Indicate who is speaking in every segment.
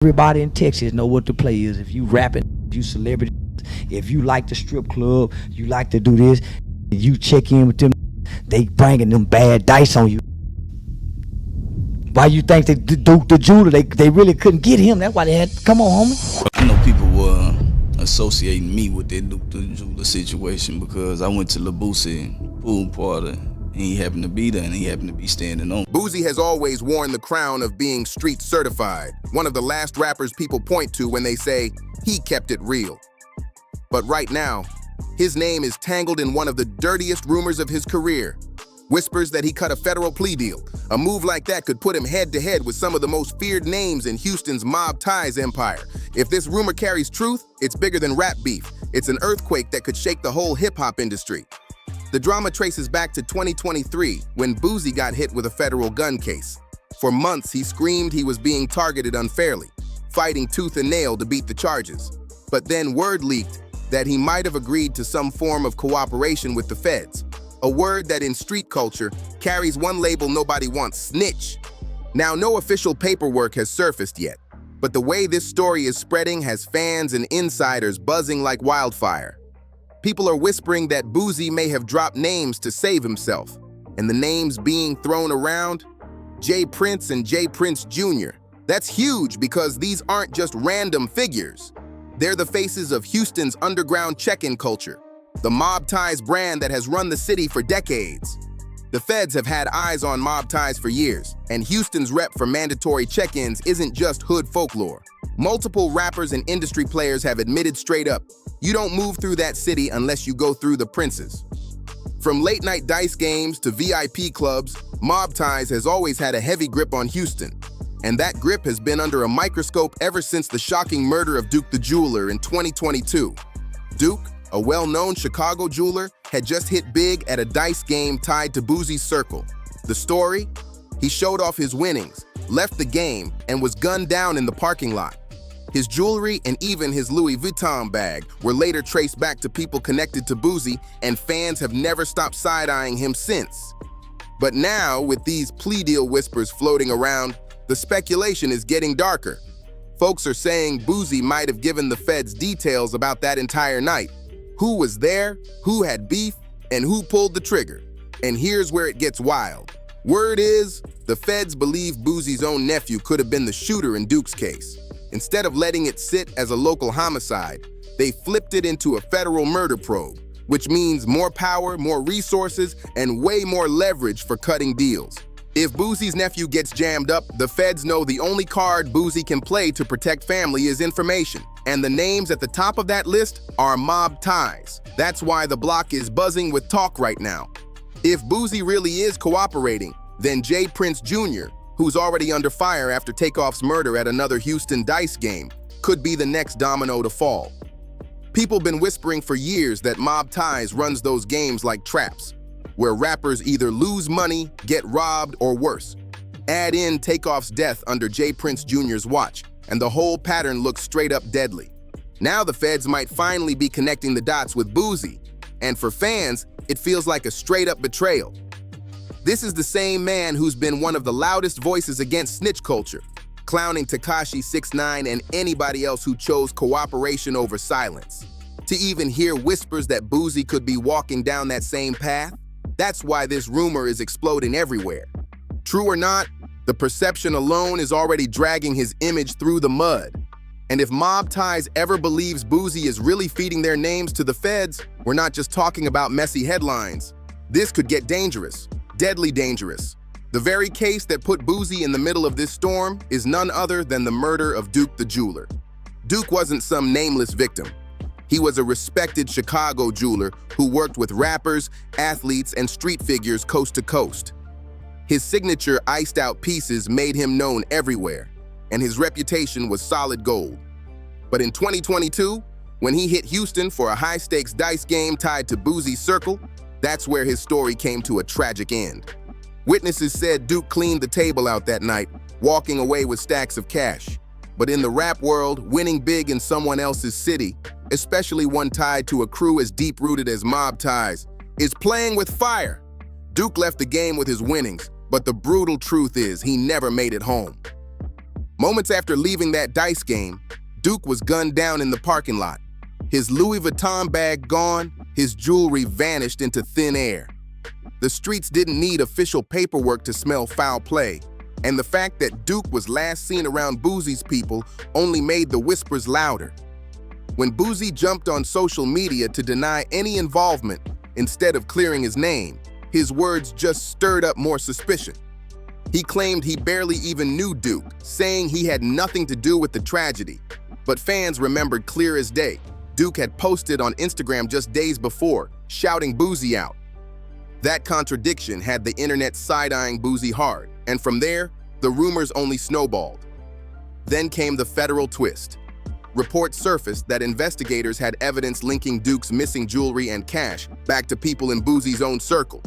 Speaker 1: Everybody in Texas know what the play is. If you rapping, if you celebrity, if you like the strip club, you like to do this, you check in with them, they bringing them bad dice on you. Why you think they Duke the jeweler, they really couldn't get him? That's why they had, come on, homie.
Speaker 2: I know people were associating me with that Duke the jeweler situation because I went to the Boosie pool party. And he happened to be there, and he happened to be standing on.
Speaker 3: Boosie has always worn the crown of being street certified, one of the last rappers people point to when they say he kept it real. But right now, his name is tangled in one of the dirtiest rumors of his career. Whispers that he cut a federal plea deal. A move like that could put him head to head with some of the most feared names in Houston's mob ties empire. If this rumor carries truth, it's bigger than rap beef. It's an earthquake that could shake the whole hip-hop industry. The drama traces back to 2023, when Boosie got hit with a federal gun case. For months, he screamed he was being targeted unfairly, fighting tooth and nail to beat the charges. But then word leaked that he might have agreed to some form of cooperation with the feds, a word that in street culture carries one label nobody wants: snitch. Now, no official paperwork has surfaced yet, but the way this story is spreading has fans and insiders buzzing like wildfire. People are whispering that Boosie may have dropped names to save himself, and the names being thrown around, J. Prince and J. Prince Jr. That's huge because these aren't just random figures. They're the faces of Houston's underground check-in culture, the mob ties brand that has run the city for decades. The feds have had eyes on mob ties for years, and Houston's rep for mandatory check-ins isn't just hood folklore. Multiple rappers and industry players have admitted straight up, you don't move through that city unless you go through the Princes. From late-night dice games to VIP clubs, mob ties has always had a heavy grip on Houston. And that grip has been under a microscope ever since the shocking murder of Duke the jeweler in 2022. Duke, a well-known Chicago jeweler, had just hit big at a dice game tied to Boosie's circle. The story? He showed off his winnings, left the game, and was gunned down in the parking lot. His jewelry and even his Louis Vuitton bag were later traced back to people connected to Boosie, and fans have never stopped side-eyeing him since. But now, with these plea deal whispers floating around, the speculation is getting darker. Folks are saying Boosie might have given the feds details about that entire night. Who was there, who had beef, and who pulled the trigger. And here's where it gets wild. Word is, the feds believe Boosie's own nephew could have been the shooter in Duke's case. Instead of letting it sit as a local homicide, they flipped it into a federal murder probe, which means more power, more resources, and way more leverage for cutting deals. If Boosie's nephew gets jammed up, the feds know the only card Boosie can play to protect family is information. And the names at the top of that list are mob ties. That's why the block is buzzing with talk right now. If Boosie really is cooperating, then J. Prince Jr., who's already under fire after Takeoff's murder at another Houston dice game, could be the next domino to fall. People been whispering for years that mob ties runs those games like traps, where rappers either lose money, get robbed, or worse. Add in Takeoff's death under J. Prince Jr.'s watch, and the whole pattern looks straight up deadly. Now the feds might finally be connecting the dots with Boosie, and for fans, it feels like a straight up betrayal. This is the same man who's been one of the loudest voices against snitch culture, clowning Tekashi 6ix9ine and anybody else who chose cooperation over silence. To even hear whispers that Boosie could be walking down that same path, that's why this rumor is exploding everywhere. True or not, the perception alone is already dragging his image through the mud. And if mob ties ever believes Boosie is really feeding their names to the feds, we're not just talking about messy headlines. This could get dangerous. Deadly dangerous. The very case that put Boosie in the middle of this storm is none other than the murder of Duke the jeweler. Duke wasn't some nameless victim. He was a respected Chicago jeweler who worked with rappers, athletes, and street figures coast to coast. His signature iced-out pieces made him known everywhere, and his reputation was solid gold. But in 2022, when he hit Houston for a high-stakes dice game tied to Boosie's circle, that's where his story came to a tragic end. Witnesses said Duke cleaned the table out that night, walking away with stacks of cash. But in the rap world, winning big in someone else's city, especially one tied to a crew as deep-rooted as mob ties, is playing with fire. Duke left the game with his winnings, but the brutal truth is he never made it home. Moments after leaving that dice game, Duke was gunned down in the parking lot. His Louis Vuitton bag gone, his jewelry vanished into thin air. The streets didn't need official paperwork to smell foul play, and the fact that Duke was last seen around Boosie's people only made the whispers louder. When Boosie jumped on social media to deny any involvement instead of clearing his name, his words just stirred up more suspicion. He claimed he barely even knew Duke, saying he had nothing to do with the tragedy. But fans remembered clear as day. Duke had posted on Instagram just days before, shouting Boosie out. That contradiction had the internet side-eyeing Boosie hard, and from there, the rumors only snowballed. Then came the federal twist. Reports surfaced that investigators had evidence linking Duke's missing jewelry and cash back to people in Boosie's own circle.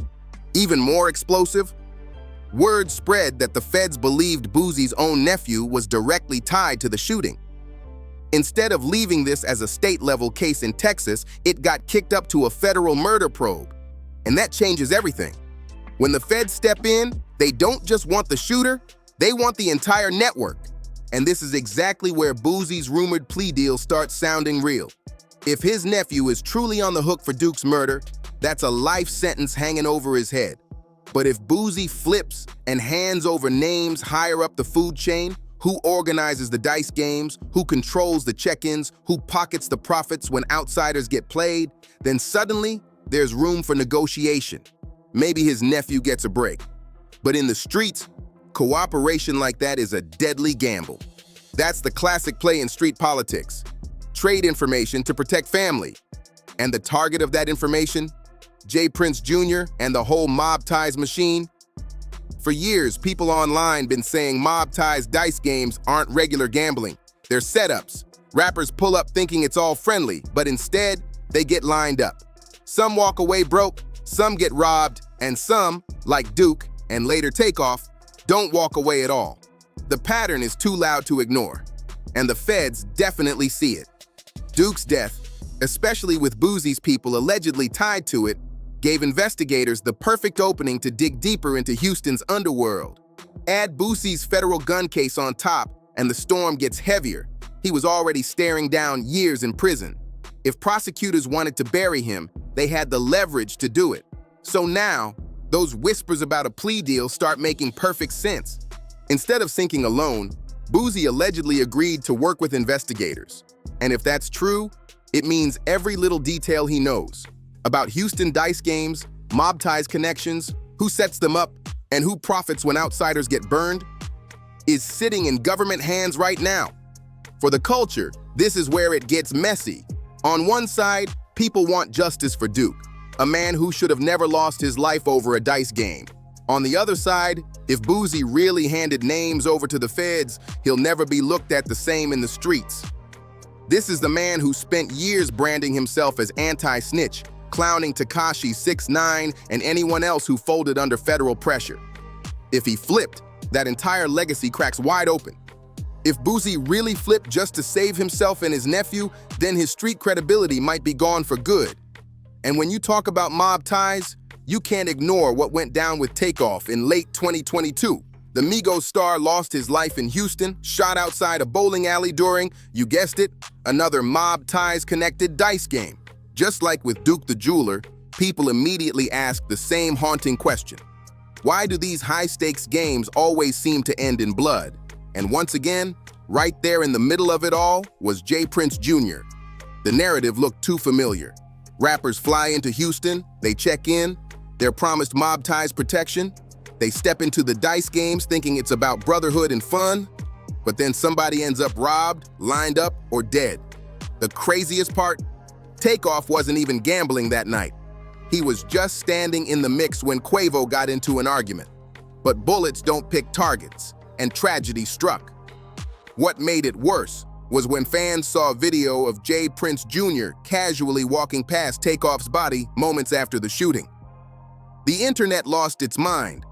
Speaker 3: Even more explosive, word spread that the feds believed Boosie's own nephew was directly tied to the shooting. Instead of leaving this as a state-level case in Texas, it got kicked up to a federal murder probe. And that changes everything. When the feds step in, they don't just want the shooter, they want the entire network. And this is exactly where Boosie's rumored plea deal starts sounding real. If his nephew is truly on the hook for Duke's murder, that's a life sentence hanging over his head. But if Boosie flips and hands over names higher up the food chain, who organizes the dice games, who controls the check-ins, who pockets the profits when outsiders get played, then suddenly there's room for negotiation. Maybe his nephew gets a break. But in the streets, cooperation like that is a deadly gamble. That's the classic play in street politics. Trade information to protect family. And the target of that information? J. Prince Jr. and the whole Mob Ties machine? For years, people online been saying Mob Ties dice games aren't regular gambling. They're setups. Rappers pull up thinking it's all friendly, but instead, they get lined up. Some walk away broke, some get robbed, and some, like Duke and later Takeoff, don't walk away at all. The pattern is too loud to ignore, and the feds definitely see it. Duke's death, especially with Boosie's people allegedly tied to it, gave investigators the perfect opening to dig deeper into Houston's underworld. Add Boosie's federal gun case on top, and the storm gets heavier. He was already staring down years in prison. If prosecutors wanted to bury him, they had the leverage to do it. So now, those whispers about a plea deal start making perfect sense. Instead of sinking alone, Boosie allegedly agreed to work with investigators. And if that's true, it means every little detail he knows about Houston dice games, Mob Ties connections, who sets them up, and who profits when outsiders get burned, is sitting in government hands right now. For the culture, this is where it gets messy. On one side, people want justice for Duke, a man who should have never lost his life over a dice game. On the other side, if Boosie really handed names over to the feds, he'll never be looked at the same in the streets. This is the man who spent years branding himself as anti-snitch, clowning Tekashi 6ix9ine and anyone else who folded under federal pressure. If he flipped, that entire legacy cracks wide open. If Boosie really flipped just to save himself and his nephew, then his street credibility might be gone for good. And when you talk about Mob Ties, you can't ignore what went down with Takeoff in late 2022. The Migos star lost his life in Houston, shot outside a bowling alley during, you guessed it, another Mob Ties-connected dice game. Just like with Duke the jeweler, people immediately ask the same haunting question. Why do these high-stakes games always seem to end in blood? And once again, right there in the middle of it all was J. Prince Jr. The narrative looked too familiar. Rappers fly into Houston, they check in, they're promised Mob Ties protection, they step into the dice games thinking it's about brotherhood and fun, but then somebody ends up robbed, lined up, or dead. The craziest part? Takeoff wasn't even gambling that night. He was just standing in the mix when Quavo got into an argument. But bullets don't pick targets, and tragedy struck. What made it worse was when fans saw a video of J. Prince Jr. casually walking past Takeoff's body moments after the shooting. The internet lost its mind.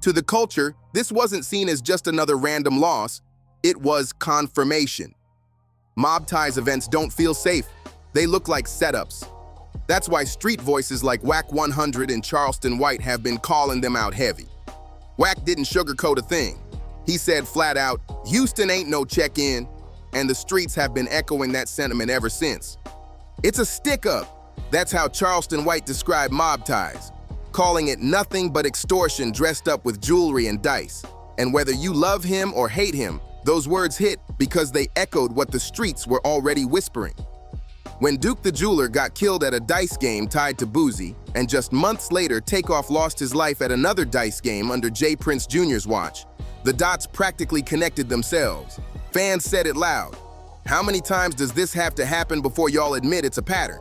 Speaker 3: To the culture, this wasn't seen as just another random loss, it was confirmation. Mob Ties events don't feel safe. They look like setups. That's why street voices like Wack 100 and Charleston White have been calling them out heavy. Wack didn't sugarcoat a thing. He said flat out, "Houston ain't no check-in," and the streets have been echoing that sentiment ever since. It's a stick-up. That's how Charleston White described mob ties, calling it nothing but extortion dressed up with jewelry and dice. And whether you love him or hate him, those words hit because they echoed what the streets were already whispering. When Duke the Jeweler got killed at a dice game tied to Boosie, and just months later Takeoff lost his life at another dice game under J. Prince Jr.'s watch, the dots practically connected themselves. Fans said it loud. How many times does this have to happen before y'all admit it's a pattern?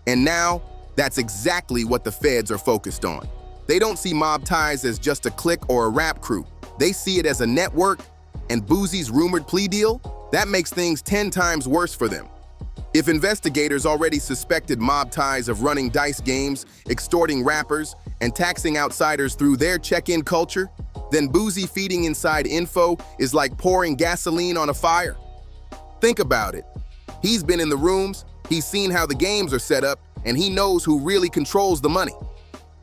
Speaker 3: And now, that's exactly what the feds are focused on. They don't see mob ties as just a clique or a rap crew. They see it as a network, and Boosie's rumored plea deal, that makes things 10 times worse for them. If investigators already suspected mob ties of running dice games, extorting rappers, and taxing outsiders through their check-in culture, then Boosie feeding inside info is like pouring gasoline on a fire. Think about it. He's been in the rooms, he's seen how the games are set up, and he knows who really controls the money.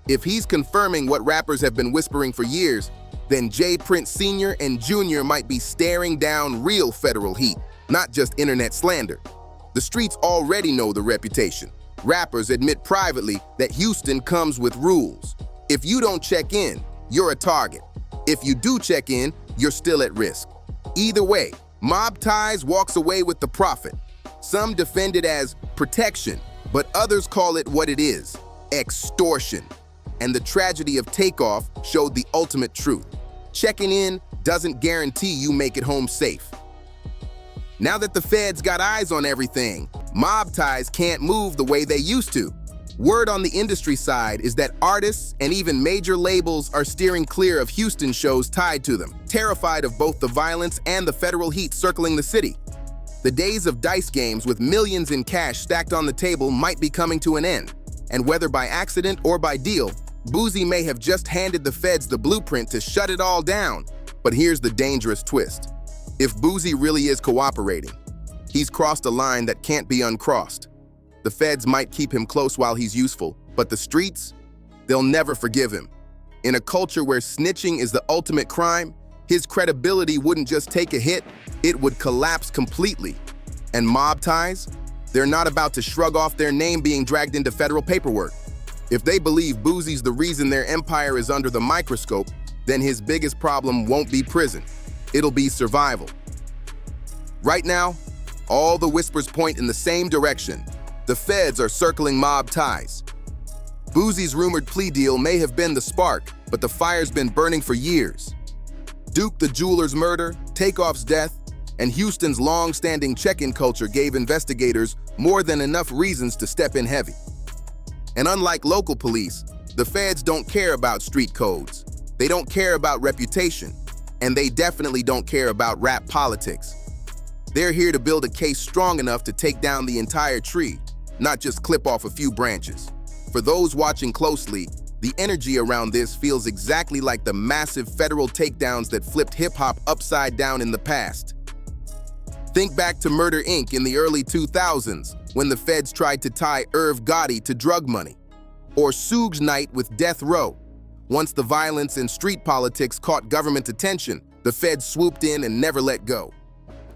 Speaker 3: If he's confirming what rappers have been whispering for years, then J. Prince Sr. and Jr. might be staring down real federal heat, not just internet slander. The streets already know the reputation. Rappers admit privately that Houston comes with rules. If you don't check in, you're a target. If you do check in, you're still at risk. Either way, mob ties walks away with the profit. Some defend it as protection, but others call it what it is, extortion. And the tragedy of Takeoff showed the ultimate truth. Checking in doesn't guarantee you make it home safe. Now that the feds got eyes on everything, mob ties can't move the way they used to. Word on the industry side is that artists and even major labels are steering clear of Houston shows tied to them, terrified of both the violence and the federal heat circling the city. The days of dice games with millions in cash stacked on the table might be coming to an end. And whether by accident or by deal, Boosie may have just handed the feds the blueprint to shut it all down. But here's the dangerous twist. If Boosie really is cooperating, he's crossed a line that can't be uncrossed. The feds might keep him close while he's useful, but the streets, they'll never forgive him. In a culture where snitching is the ultimate crime, his credibility wouldn't just take a hit, it would collapse completely. And mob ties? They're not about to shrug off their name being dragged into federal paperwork. If they believe Boosie's the reason their empire is under the microscope, then his biggest problem won't be prison. It'll be survival. Right now, all the whispers point in the same direction. The feds are circling mob ties. Boosie's rumored plea deal may have been the spark, but the fire's been burning for years. Duke the Jeweler's murder, Takeoff's death, and Houston's long-standing check-in culture gave investigators more than enough reasons to step in heavy. And unlike local police, the feds don't care about street codes. They don't care about reputation. And they definitely don't care about rap politics. They're here to build a case strong enough to take down the entire tree, not just clip off a few branches. For those watching closely, the energy around this feels exactly like the massive federal takedowns that flipped hip-hop upside down in the past. Think back to Murder Inc. in the early 2000s, when the feds tried to tie Irv Gotti to drug money. Or Suge's Night with Death Row. Once the violence and street politics caught government attention, the feds swooped in and never let go.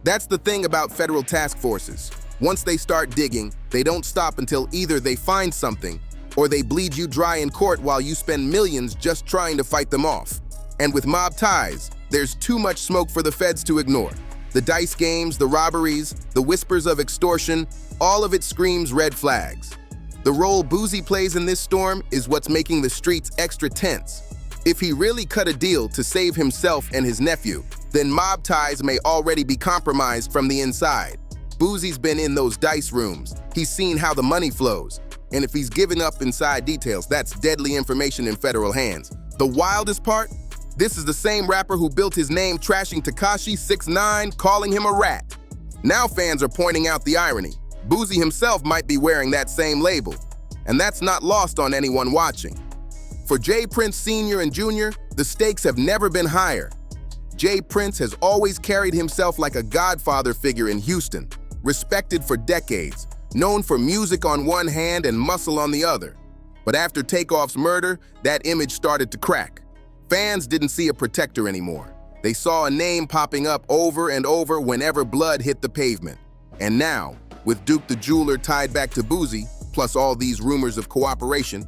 Speaker 3: That's the thing about federal task forces. Once they start digging, they don't stop until either they find something or they bleed you dry in court while you spend millions just trying to fight them off. And with mob ties, there's too much smoke for the feds to ignore. The dice games, the robberies, the whispers of extortion, all of it screams red flags. The role Boosie plays in this storm is what's making the streets extra tense. If he really cut a deal to save himself and his nephew, then mob ties may already be compromised from the inside. Boosie's been in those dice rooms. He's seen how the money flows. And if he's given up inside details, that's deadly information in federal hands. The wildest part? This is the same rapper who built his name trashing Tekashi 6ix9ine, calling him a rat. Now fans are pointing out the irony. Boosie himself might be wearing that same label, and that's not lost on anyone watching. For J. Prince Sr. and Jr., the stakes have never been higher. J. Prince has always carried himself like a godfather figure in Houston, respected for decades, known for music on one hand and muscle on the other. But after Takeoff's murder, that image started to crack. Fans didn't see a protector anymore. They saw a name popping up over and over whenever blood hit the pavement. And now, with Duke the Jeweler tied back to Boosie, plus all these rumors of cooperation,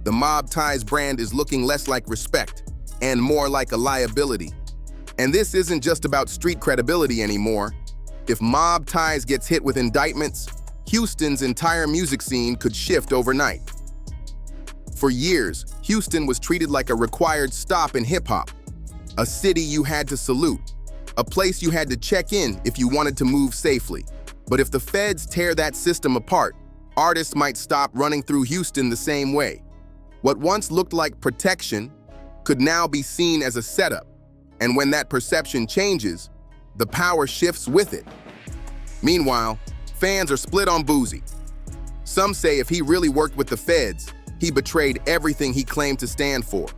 Speaker 3: the Mob Ties brand is looking less like respect and more like a liability. And this isn't just about street credibility anymore. If Mob Ties gets hit with indictments, Houston's entire music scene could shift overnight. For years, Houston was treated like a required stop in hip-hop, a city you had to salute, a place you had to check in if you wanted to move safely. But if the feds tear that system apart, artists might stop running through Houston the same way. What once looked like protection could now be seen as a setup. And when that perception changes, the power shifts with it. Meanwhile, fans are split on Boosie. Some say if he really worked with the feds, he betrayed everything he claimed to stand for.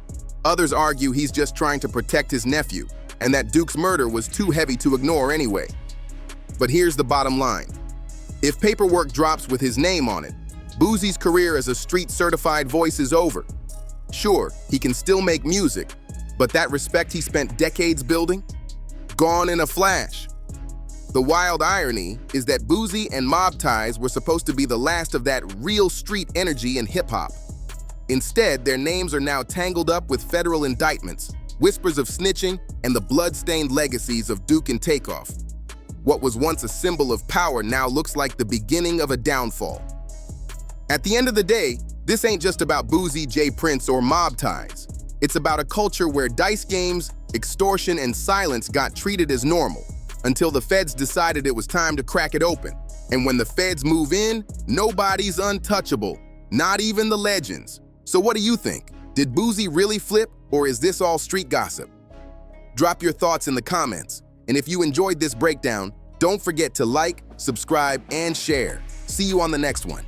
Speaker 3: Others argue he's just trying to protect his nephew, and that Duke's murder was too heavy to ignore anyway. But here's the bottom line. If paperwork drops with his name on it, Boosie's career as a street-certified voice is over. Sure, he can still make music, but that respect he spent decades building? Gone in a flash. The wild irony is that Boosie and Mob Ties were supposed to be the last of that real street energy in hip-hop. Instead, their names are now tangled up with federal indictments, whispers of snitching, and the blood-stained legacies of Duke and Takeoff. What was once a symbol of power now looks like the beginning of a downfall. At the end of the day, this ain't just about Boosie, J. Prince, or Mob Ties. It's about a culture where dice games, extortion, and silence got treated as normal, until the feds decided it was time to crack it open. And when the feds move in, nobody's untouchable, not even the legends. So what do you think? Did Boosie really flip, or is this all street gossip? Drop your thoughts in the comments. And if you enjoyed this breakdown, don't forget to like, subscribe, and share. See you on the next one.